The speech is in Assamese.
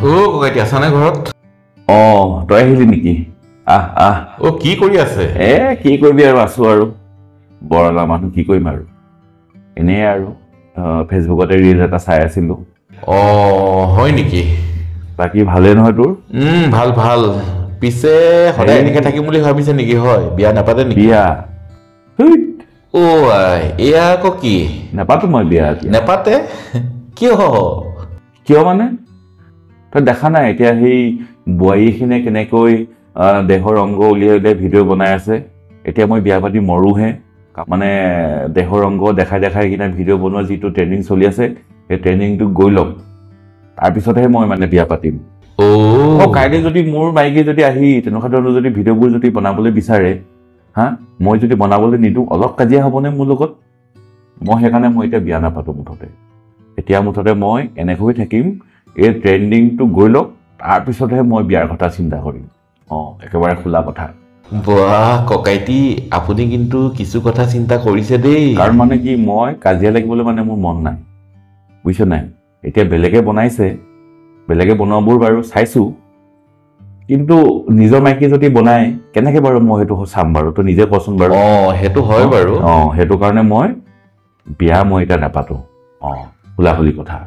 ককাইটি আছানে ঘৰত? তই আহিলি নেকি? আহ কি কৰি আছে? কি কৰিবি আৰু আছো আৰু বৰ লগা মানুহ কি কৰিম আৰু এনেই আৰু ফেচবুকতে ৰিল এটা চাই আছিলো। হয় নেকি? বাকী ভালেই নহয় তোৰ? ভাল ভাল। পিছে সদায় এনেকে থাকিম বুলি ভাবিছে নেকি? হয়, বিয়া নাপাতে নেকি? বিয়া এয়া আকৌ কি? নাপাতো মই বিয়া। নেপাতে? কিয়? কিয় মানে তই দেখা নাই এতিয়া সেই বোৱাৰীখিনিয়ে কেনেকৈ দেহৰ অংগ উলিয়াই উলিয়াই ভিডিঅ' বনাই আছে। এতিয়া মই বিয়া পাতি মৰোহে, মানে দেহৰ অংগ দেখাই দেখাই কিনে ভিডিঅ' বনোৱা যিটো ট্ৰেইনিং চলি আছে, সেই ট্ৰেইনিংটো গৈ লওক, তাৰপিছতহে মই মানে বিয়া পাতিম। কাইলৈ যদি মোৰ মাইকী যদি আহি তেনেকুৱা ধৰণৰ যদি ভিডিঅ'বোৰ যদি বনাবলৈ বিচাৰে, মই যদি বনাবলৈ নিদিওঁ অলপ কাজিয়া হ'বনে মোৰ লগত? মই সেইকাৰণে মই এতিয়া বিয়া নাপাতো মুঠতে। এতিয়া মুঠতে মই এনেকৈ থাকিম, এই ট্ৰেণ্ডিংটো গৈ লওক, তাৰপিছতহে মই বিয়াৰ কথা চিন্তা কৰিম। একেবাৰে খোলা কথা। বাহ ককাইটি, আপুনি কিন্তু কিছু কথা চিন্তা কৰিছে দেই। কাৰণ মানে কি, মই কাজিয়া লাগিবলৈ মানে মোৰ মন নাই, বুজিছ নাই? এতিয়া বেলেগে বনাইছে, বেলেগে বনোৱাবোৰ বাৰু চাইছো, কিন্তু নিজৰ মাইকী যদি বনাই কেনেকে বাৰু মই সেইটো চাম বাৰু? তই নিজে কচোন বাৰু। সেইটো হয় বাৰু। সেইটো কাৰণে মই বিয়া এতিয়া নাপাতো। খোলাখুলি কথা।